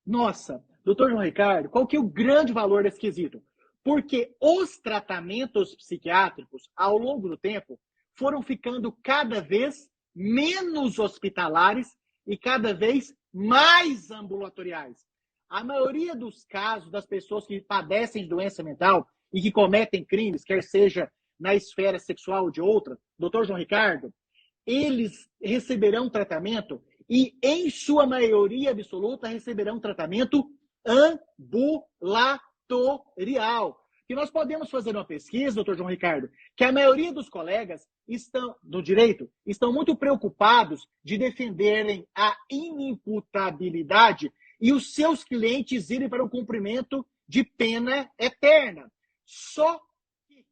Nossa, doutor João Ricardo, qual que é o grande valor desse quesito? Porque os tratamentos psiquiátricos, ao longo do tempo, foram ficando cada vez menos hospitalares e cada vez mais ambulatoriais. A maioria dos casos das pessoas que padecem de doença mental e que cometem crimes, quer seja na esfera sexual ou de outra, doutor João Ricardo, eles receberão tratamento e, em sua maioria absoluta, receberão tratamento ambulatorial. E nós podemos fazer uma pesquisa, doutor João Ricardo, que a maioria dos colegas do direito estão muito preocupados de defenderem a inimputabilidade e os seus clientes irem para o cumprimento de pena eterna. Só que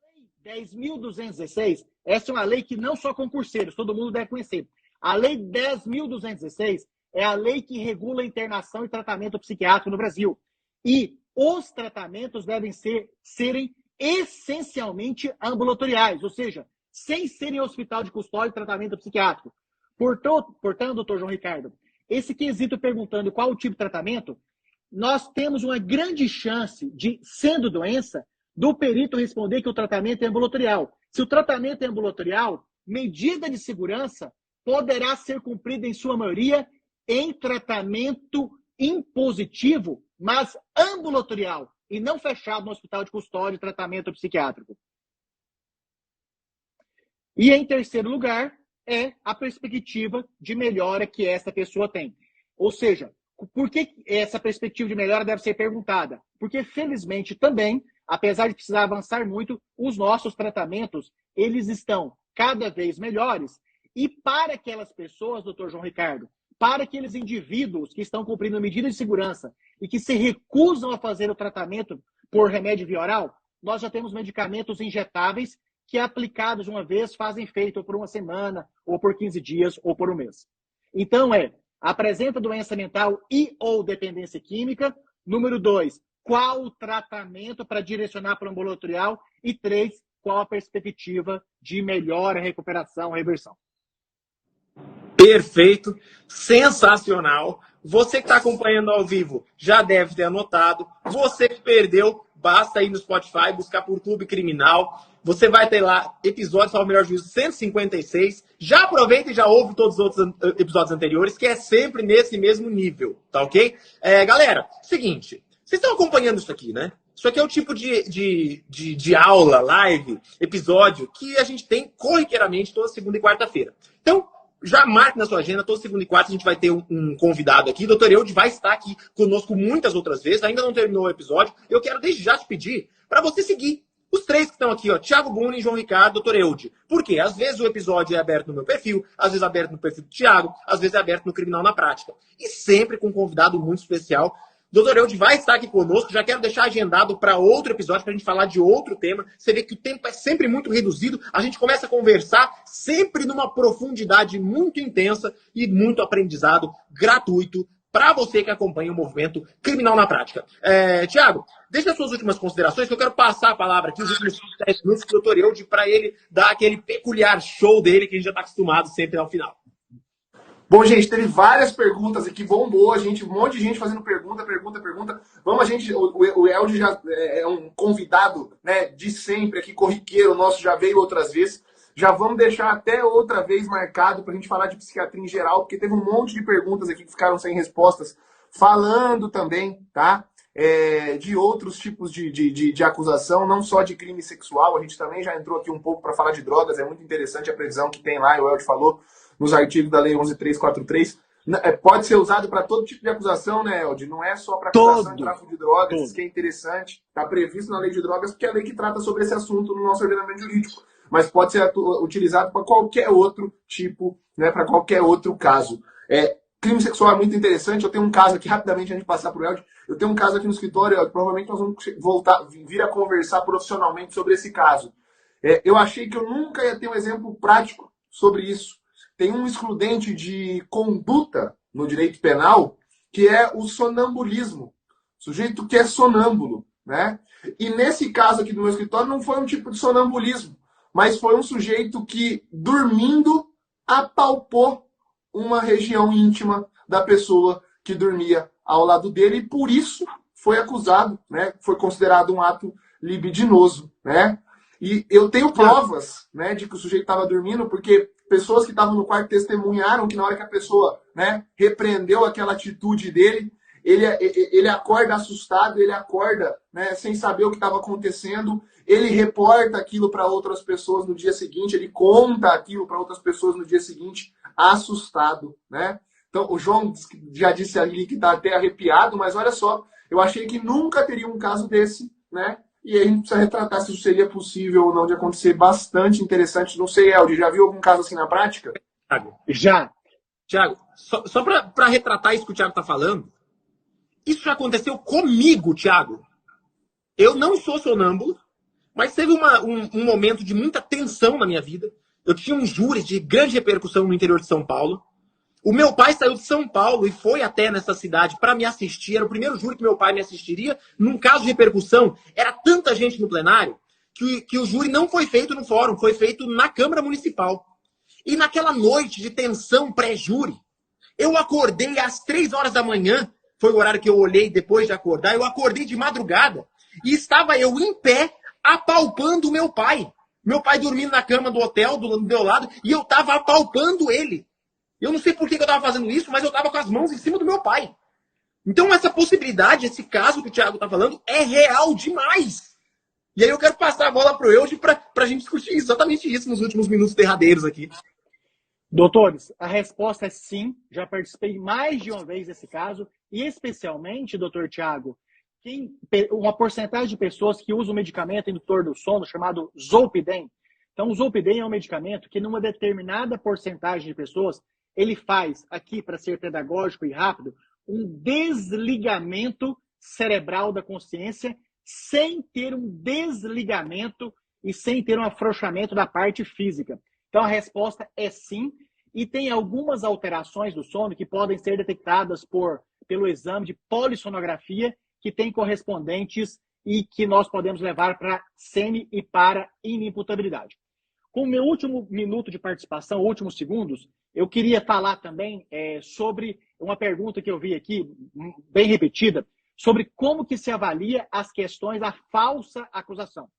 a Lei 10.216, essa é uma lei que não só concurseiros, todo mundo deve conhecer. A Lei 10.216 é a lei que regula a internação e tratamento psiquiátrico no Brasil. E os tratamentos devem serem essencialmente ambulatoriais, ou seja, sem serem hospital de custódia e tratamento psiquiátrico. Portanto, doutor João Ricardo, esse quesito perguntando qual o tipo de tratamento, nós temos uma grande chance de, sendo doença, do perito responder que o tratamento é ambulatorial. Se o tratamento é ambulatorial, medida de segurança poderá ser cumprida em sua maioria em tratamento impositivo, mas ambulatorial, e não fechado no hospital de custódia e tratamento psiquiátrico. E, em terceiro lugar, é a perspectiva de melhora que essa pessoa tem. Ou seja, por que essa perspectiva de melhora deve ser perguntada? Porque, felizmente, também, apesar de precisar avançar muito, os nossos tratamentos, eles estão cada vez melhores. E para aquelas pessoas, doutor João Ricardo, para aqueles indivíduos que estão cumprindo medidas de segurança e que se recusam a fazer o tratamento por remédio via oral, nós já temos medicamentos injetáveis que, aplicados uma vez, fazem efeito por uma semana, ou por 15 dias, ou por um mês. Então, apresenta doença mental e ou dependência química. Número 2, qual o tratamento para direcionar para o ambulatorial? E 3, qual a perspectiva de melhora, recuperação, reversão? Perfeito, sensacional. Você que está acompanhando ao vivo já deve ter anotado. Você que perdeu, basta ir no Spotify, buscar por Clube Criminal. Você vai ter lá episódios, ao melhor juízo, 156. Já aproveita e já ouve todos os outros episódios anteriores, que é sempre nesse mesmo nível, tá ok? Galera, seguinte, vocês estão acompanhando isso aqui, né? Isso aqui é o tipo de aula, live, episódio que a gente tem corriqueiramente toda segunda e quarta-feira. Então, já marque na sua agenda, toda segunda e quarta a gente vai ter um convidado aqui. Doutor Eudes vai estar aqui conosco muitas outras vezes, ainda não terminou o episódio. Eu quero desde já te pedir para você seguir os três que estão aqui, ó, Thiago Buni, João Ricardo, doutor Eudes. Por quê? Às vezes o episódio é aberto no meu perfil, às vezes é aberto no perfil do Thiago, às vezes é aberto no Criminal na Prática. E sempre com um convidado muito especial. Doutor Eudes vai estar aqui conosco, já quero deixar agendado para outro episódio, para a gente falar de outro tema. Você vê que o tempo é sempre muito reduzido, a gente começa a conversar sempre numa profundidade muito intensa e muito aprendizado gratuito para você que acompanha o movimento Criminal na Prática. Thiago, deixa as suas últimas considerações, que eu quero passar a palavra aqui, os últimos 10 minutos, para o doutor Eudes, para ele dar aquele peculiar show dele que a gente já está acostumado sempre ao final. Bom, gente, teve várias perguntas aqui, bombou, um monte de gente fazendo pergunta. Vamos, o Elde já é um convidado, né, de sempre aqui, corriqueiro nosso, já veio outras vezes. Já vamos deixar até outra vez marcado pra gente falar de psiquiatria em geral, porque teve um monte de perguntas aqui que ficaram sem respostas, falando também, tá? De outros tipos de acusação, não só de crime sexual, a gente também já entrou aqui um pouco para falar de drogas, é muito interessante a previsão que tem lá, o Elde falou, nos artigos da Lei 11.343. Pode ser usado para todo tipo de acusação, né, Elde? Não é só para acusação de tráfico de drogas, isso que é interessante. Está previsto na lei de drogas, porque é a lei que trata sobre esse assunto no nosso ordenamento jurídico. Mas pode ser utilizado para qualquer outro tipo, né, para qualquer outro caso. Crime sexual é muito interessante. Eu tenho um caso aqui, rapidamente, antes de passar para o Elde. Eu tenho um caso aqui no escritório, Elde. Provavelmente nós vamos vir a conversar profissionalmente sobre esse caso. Eu achei que eu nunca ia ter um exemplo prático sobre isso. Tem um excludente de conduta no direito penal, que é o sonambulismo. Sujeito que é sonâmbulo, né? E nesse caso aqui do meu escritório não foi um tipo de sonambulismo, mas foi um sujeito que, dormindo, apalpou uma região íntima da pessoa que dormia ao lado dele, e por isso foi acusado, né? Foi considerado um ato libidinoso, né? E eu tenho provas, né, de que o sujeito estava dormindo, porque pessoas que estavam no quarto testemunharam que na hora que a pessoa, né, repreendeu aquela atitude dele, ele acorda assustado, ele acorda, né, sem saber o que estava acontecendo, ele reporta aquilo para outras pessoas no dia seguinte, ele conta aquilo para outras pessoas no dia seguinte, assustado, né? Então, o João já disse ali que está até arrepiado, mas olha só, eu achei que nunca teria um caso desse, né? E aí a gente precisa retratar se isso seria possível ou não de acontecer. Bastante interessante. Não sei, Elde, já viu algum caso assim na prática? Já. Tiago, só para retratar isso que o Tiago está falando, isso já aconteceu comigo, Tiago. Eu não sou sonâmbulo, mas teve um momento de muita tensão na minha vida. Eu tinha um júri de grande repercussão no interior de São Paulo. O meu pai saiu de São Paulo e foi até nessa cidade para me assistir. Era o primeiro júri que meu pai me assistiria. Num caso de repercussão, era tanta gente no plenário que o júri não foi feito no fórum, foi feito na Câmara Municipal. E naquela noite de tensão pré-júri, eu acordei às 3 horas da manhã. Foi o horário que eu olhei depois de acordar. Eu acordei de madrugada e estava eu em pé apalpando o meu pai. Meu pai dormindo na cama do hotel do meu lado e eu estava apalpando ele. Eu não sei por que eu estava fazendo isso, mas eu estava com as mãos em cima do meu pai. Então essa possibilidade, esse caso que o Tiago está falando, é real demais. E aí eu quero passar a bola para o Eude para a gente discutir exatamente isso nos últimos minutos derradeiros aqui. Doutores, a resposta é sim. Já participei mais de uma vez desse caso. E especialmente, doutor Tiago, uma porcentagem de pessoas que usam um medicamento indutor do sono chamado Zolpidem. Então o Zolpidem é um medicamento que numa determinada porcentagem de pessoas ele faz, aqui para ser pedagógico e rápido, um desligamento cerebral da consciência sem ter um desligamento e sem ter um afrouxamento da parte física. Então a resposta é sim, e tem algumas alterações do sono que podem ser detectadas pelo exame de polissonografia, que tem correspondentes e que nós podemos levar para semi e para inimputabilidade. Com o meu último minuto de participação, últimos segundos, eu queria falar também sobre uma pergunta que eu vi aqui, bem repetida, sobre como que se avalia as questões da falsa acusação.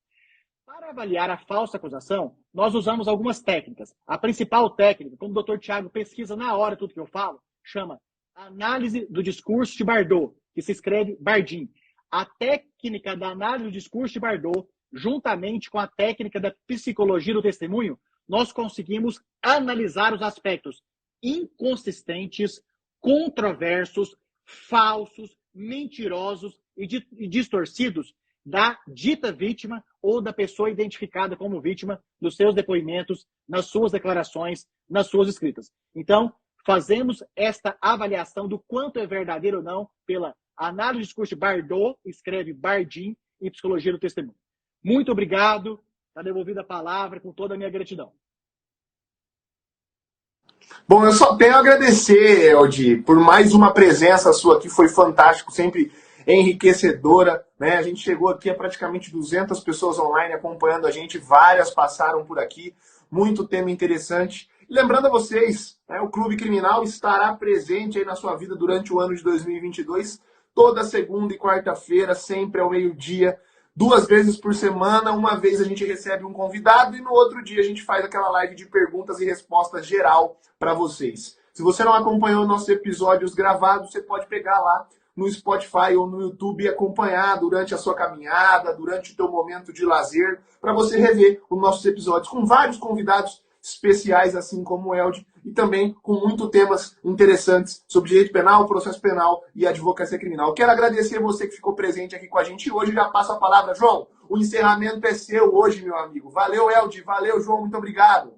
Para avaliar a falsa acusação, nós usamos algumas técnicas. A principal técnica, como o doutor Tiago pesquisa na hora tudo que eu falo, chama análise do discurso de Bardot, que se escreve Bardin. A técnica da análise do discurso de Bardot, juntamente com a técnica da psicologia do testemunho, nós conseguimos analisar os aspectos inconsistentes, controversos, falsos, mentirosos e distorcidos da dita vítima ou da pessoa identificada como vítima dos seus depoimentos, nas suas declarações, nas suas escritas. Então, fazemos esta avaliação do quanto é verdadeiro ou não pela análise do discurso de Bardot, escreve Bardin, e psicologia do testemunho. Muito obrigado. Está devolvida a palavra com toda a minha gratidão. Bom, eu só tenho a agradecer, Elde, por mais uma presença sua aqui. Foi fantástico, sempre enriquecedora, né? A gente chegou aqui a praticamente 200 pessoas online acompanhando a gente. Várias passaram por aqui. Muito tema interessante. E lembrando a vocês, né, o Clube Criminal estará presente aí na sua vida durante o ano de 2022. Toda segunda e quarta-feira, sempre ao meio-dia, 2 vezes por semana. Uma vez a gente recebe um convidado e no outro dia a gente faz aquela live de perguntas e respostas geral para vocês. Se você não acompanhou nossos episódios gravados, você pode pegar lá no Spotify ou no YouTube e acompanhar durante a sua caminhada, durante o teu momento de lazer, para você rever os nossos episódios com vários convidados especiais, assim como o Elde, e também com muitos temas interessantes sobre direito penal, processo penal e advocacia criminal. Quero agradecer você que ficou presente aqui com a gente hoje. Já passo a palavra, João. O encerramento é seu hoje, meu amigo. Valeu, Eldi. Valeu, João. Muito obrigado.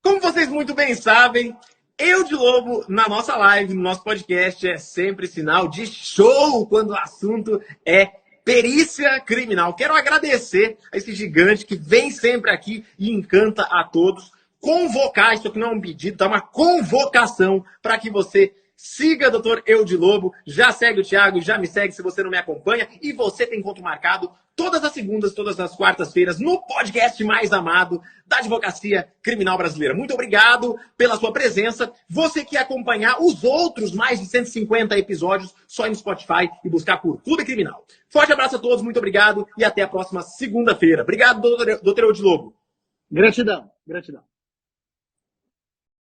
Como vocês muito bem sabem, Eldi Lobo, na nossa live, no nosso podcast, é sempre sinal de show quando o assunto é perícia criminal. Quero agradecer a esse gigante que vem sempre aqui e encanta a todos. Convocar, isso aqui não é um pedido, tá? Uma convocação para que você siga o Dr. Eldi Lobo, já segue o Thiago, já me segue se você não me acompanha, e você tem encontro marcado todas as segundas, todas as quartas-feiras, no podcast mais amado da advocacia criminal brasileira. Muito obrigado pela sua presença. Você que acompanhar os outros mais de 150 episódios, só ir no Spotify e buscar por Clube Criminal. Forte abraço a todos, muito obrigado e até a próxima segunda-feira. Obrigado, Dr. Eldi Lobo. Gratidão, gratidão.